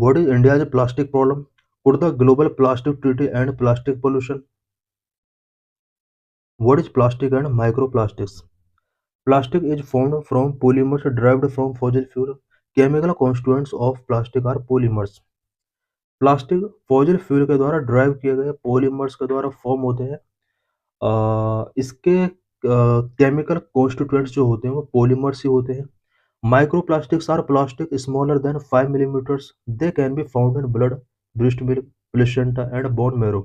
What is India's plastic problem? Could the global plastic treaty end plastic pollution? What is plastic and microplastics? Plastic is formed from polymers derived from fossil fuel. Chemical constituents of plastic are polymers. Plastic fossil fuel के द्वारा drive किए गए polymers के द्वारा form होते हैं। इसके chemical constituents जो होते हैं वो पॉलीमर्स ही होते हैं। Microplastics are plastic smaller than 5 millimetres. They can be found in blood, breast milk, placenta and bone marrow.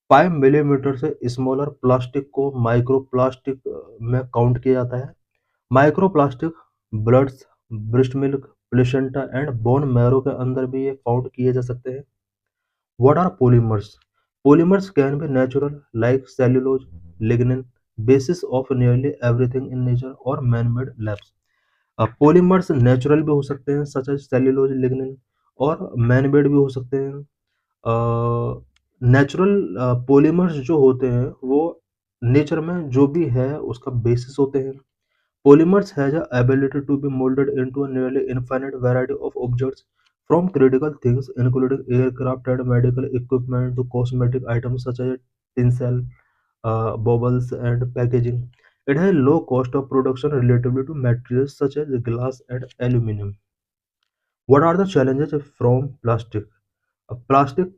5 millimetre से स्मॉलर प्लास्टिक को माइक्रोप्लास्टिक में काउंट किया जाता है। Microplastic blood, breast milk, placenta and bone marrow के अंदर भी ये फाउंड किए जा सकते हैं। What are polymers? Polymers can be natural, like cellulose, lignin, basis of nearly everything in nature or man-made labs. Polymers natural भी हो सकते हैं सच एज सेल्यूलोज, लिग्निन, और मैन मेड भी हो सकते हैं। नेचुरल पॉलीमर्स जो होते हैं वो नेचर में जो भी है उसका बेसिस होते हैं। Polymers has a ability to be molded into a nearly infinite variety of objects, from critical things including aircraft and medical equipment to cosmetic items such as tinsel, baubles, and packaging. It has low cost of production relatively to materials such as glass and aluminum. What are the challenges from plastic? Plastic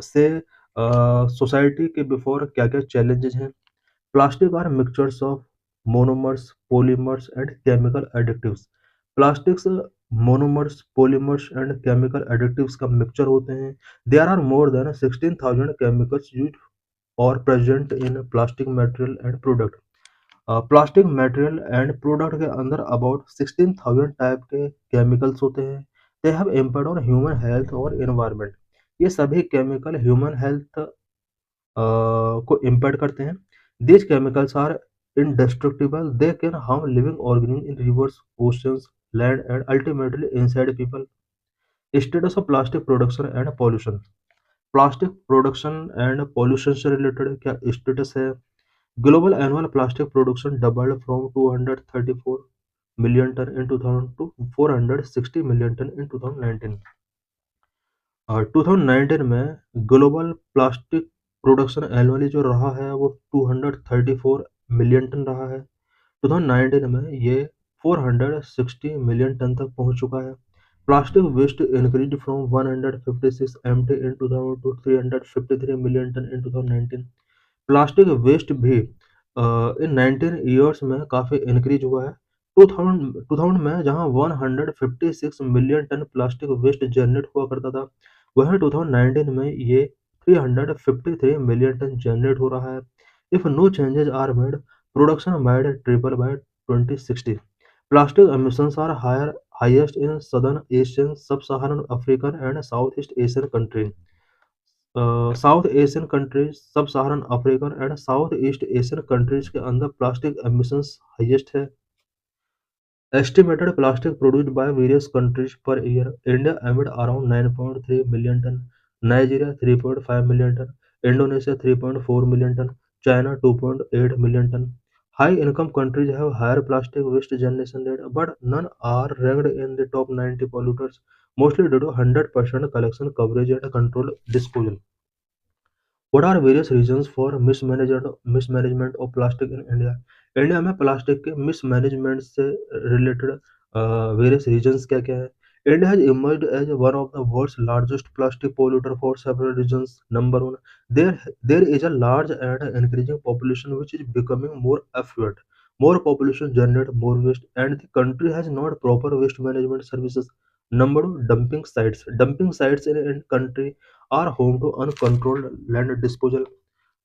से society के before क्या क्या challenges हैं? Plastic are mixtures of monomers, polymers and chemical additives. Plastics monomers, polymers and chemical additives का mixture होते हैं। There are more than 16,000 chemicals used or present in plastic material and product. Plastic material and product के अंदर about 16,000 type के chemicals होते हैं। They have impact on human health और environment. ये सभी केमिकल ह्यूमन हेल्थ को इम्पैक्ट करते हैं। These chemicals are indestructible. They can harm living organisms in rivers, oceans, land, and ultimately inside people. Status of plastic production and pollution. Plastic production and pollution से related क्या status है? Global annual plastic production doubled from 234 million ton in 2000 to 460 million ton in 2019। 2019 में global plastic production annually जो रहा है वो 234 million ton रहा है। 2019 में ये 460 मिलियन टन तक पहुंच चुका है। Plastic waste increase from 156 MT in 2000 to 353 million ton in 2019। Plastic waste भी इन 19 ईयर्स में काफ़ी इंक्रीज हुआ है। 2000 में जहां 156 million ton plastic waste generate हुआ करता था, वहीं 2019 में ये 353 मिलियन टन जनरेट हो रहा है। If no changes are made, production might triple by 2060। प्लास्टिक emissions are highest in southern Asian, sub-Saharan African and Southeast Asian countries. South Asian countries, sub Saharan African and south east Asian countries के अंदर plastic emissions highest है। Estimated plastic produced by various countries per year. India emit around 9.3 million ton, Nigeria 3.5 million ton, Indonesia 3.4 million ton, China 2.8 million ton. High income countries have higher plastic waste generation rate, but none are ranked in the top 90 polluters, mostly due to 100% collection coverage and controlled disposal. What are various reasons for mismanagement of plastic in India? India में plastic के mismanagement से related various reasons क्या क्या है? India has emerged as one of the world's largest plastic polluter for several reasons. Number one, there is a large and increasing population which is becoming more affluent. More population generate more waste, and the country has not proper waste management services. Number two, dumping sites. Dumping sites in country are home to uncontrolled land disposal.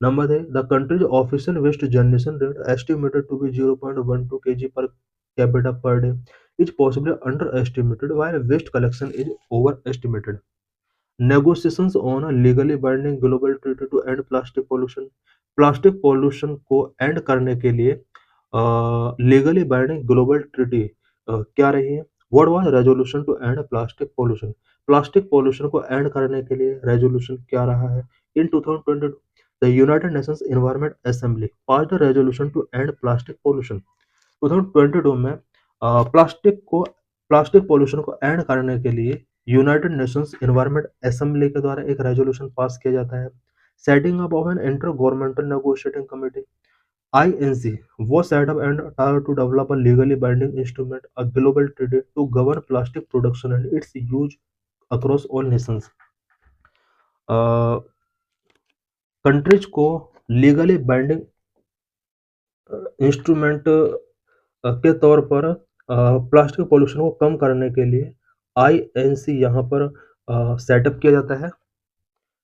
Number three, the country's official waste generation rate, estimated to be 0.12 kg per capita per day, is possibly underestimated, while waste collection is overestimated. Negotiations on a legally binding global treaty to end plastic pollution. Plastic pollution को end करने के लिए legally binding global treaty क्या रही है? What was resolution to end plastic pollution? Plastic pollution को end करने के लिए रेजोल्यूशन क्या रहा है? In 2022, the United Nations Environment Assembly passed the resolution to end plastic pollution. 2022 में प्लास्टिक को प्लास्टिक पोल्यूशन को एंड करने के लिए यूनाइटेड नेशंस एनवायरनमेंट असेंबली के द्वारा एक रेजोल्यूशन पास किया जाता है। Setting up of an intergovernmental negotiating committee INC was set up and to develop a legally binding instrument, a global treaty to govern plastic production and its use across all nations. Countries को legally binding instrument के तौर पर plastic pollution को कम करने के लिए INC यहाँ पर सेटअप किया जाता है।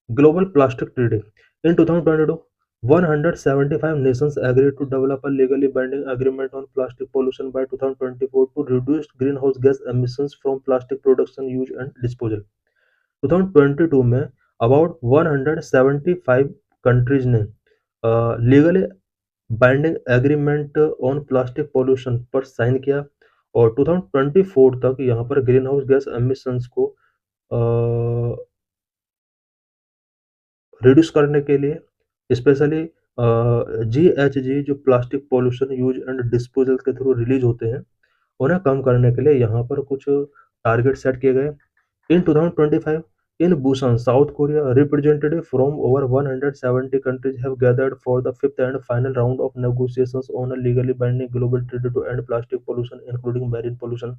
Global plastic treaty in 2022 175 nations agreed to develop a legally binding agreement on plastic pollution by 2024 to reduce greenhouse gas emissions from plastic production, use and disposal. 2022 में about 175 कंट्रीज ने legally binding agreement on plastic pollution पर sign किया और 2024 तक यहाँ पर green house gas emissions को reduce करने के लिए स्पेशली GHG जो plastic pollution use and disposal के थ्रू रिलीज होते हैं उन्हें कम करने के लिए यहाँ पर कुछ टारगेट सेट किए गए। इन 2025 in Busan, South Korea, representatives from over 170 countries have gathered for the fifth and final round of negotiations on a legally binding global treaty to end plastic pollution, including marine pollution.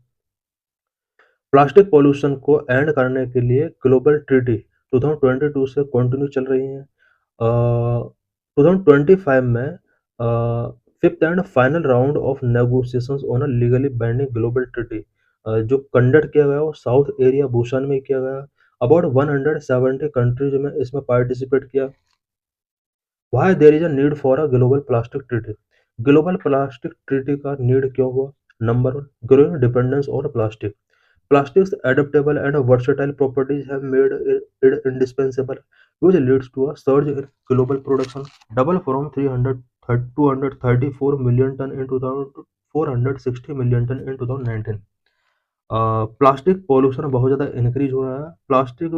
Plastic pollution को end करने के लिए global treaty 2022 से continue चल रही है। 2025 में fifth and final round of negotiations on a legally binding global treaty जो कंडक्ट किया गया वो साउथ एरिया बुसान में किया गया। अबाउट 170 कंट्रीज में इसमें पार्टिसिपेट किया। Why there is a need for a global plastic treaty. Global plastic treaty का नीड क्यों हुआ? Number 1, growing dependence on plastic. Plastics' adaptable and versatile properties have made it indispensable, which leads to a surge in global production, double from 234 million ton in 2000 to 460 million ton in 2019. Plastic pollution बहुत ज़्यादा increase हो रहा है। Plastic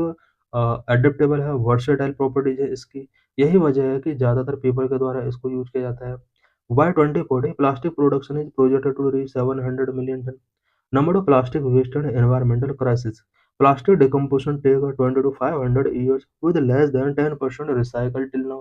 adaptable है, versatile properties है इसकी, यही वजह है कि ज़्यादातर पीपल के द्वारा इसको यूज किया जाता है। By 2040 plastic production is projected to reach 700 million ton. Number of plastic waste and environmental crisis. Plastic decomposition take 20 to 500 years with less than 10% recycled till now.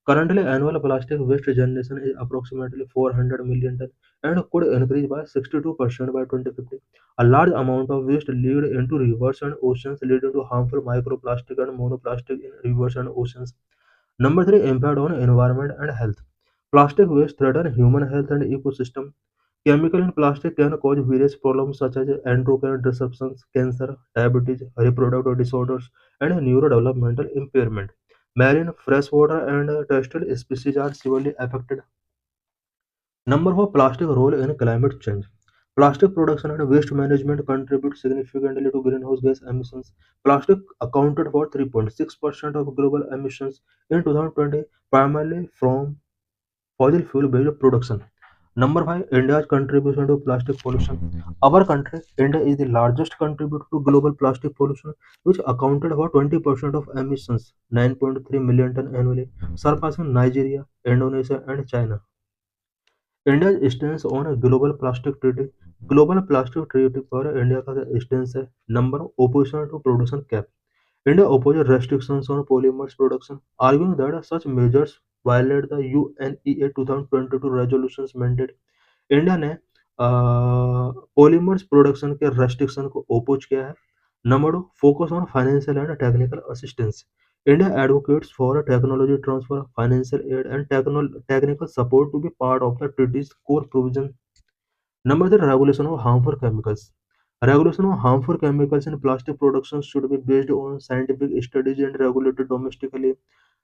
Currently, annual plastic waste generation is approximately 400 million ton and could increase by 62% by 2050. A large amount of waste lead into rivers and oceans, leading to harmful microplastic and monoplastic in rivers and oceans. Number 3, impact on environment and health. Plastic waste threaten human health and ecosystem. Chemical in plastic can cause various problems such as endocrine disruptions, cancer, diabetes, reproductive disorders, and neurodevelopmental impairment. Marine, freshwater, and terrestrial species are severely affected. Number 4, plastic role in climate change. Plastic production and waste management contribute significantly to greenhouse gas emissions. Plastic accounted for 3.6% of global emissions in 2020, primarily from fossil fuel based production. Number 5, India's contribution to plastic pollution. Our country, India, is the largest contributor to global plastic pollution, which accounted for 20% of emissions, 9.3 million ton annually, surpassing Nigeria, Indonesia, and China. India's stance on a global plastic treaty. Global plastic treaty पर India का stance है। Number, opposition to production cap. India opposes restrictions on polymers production, arguing that such measures violate the UNEA 2022 resolutions mandate. India ने polymers production के restriction को oppose किया है। Number 2, focus on financial and technical assistance. India advocates for technology transfer, financial aid and technical support to be part of the treaty's core provision. Number 3, regulation of harmful chemicals. Regulation of harmful chemicals in plastic production should be based on scientific studies and regulated domestically.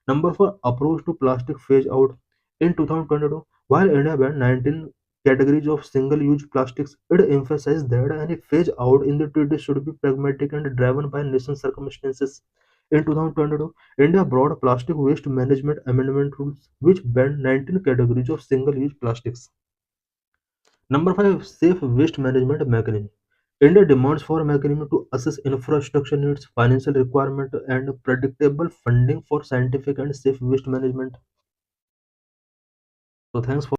Number 4, approach to plastic phase out. In 2022, while India banned 19 categories of single-use plastics, it emphasized that any phase out in the treaty should be pragmatic and driven by nation circumstances. In 2022, India brought plastic waste management amendment rules, which banned 19 categories of single-use plastics. Number 5, safe waste management mechanism. India demands for mechanism to assess infrastructure needs, financial requirement, and predictable funding for scientific and safe waste management. So thanks for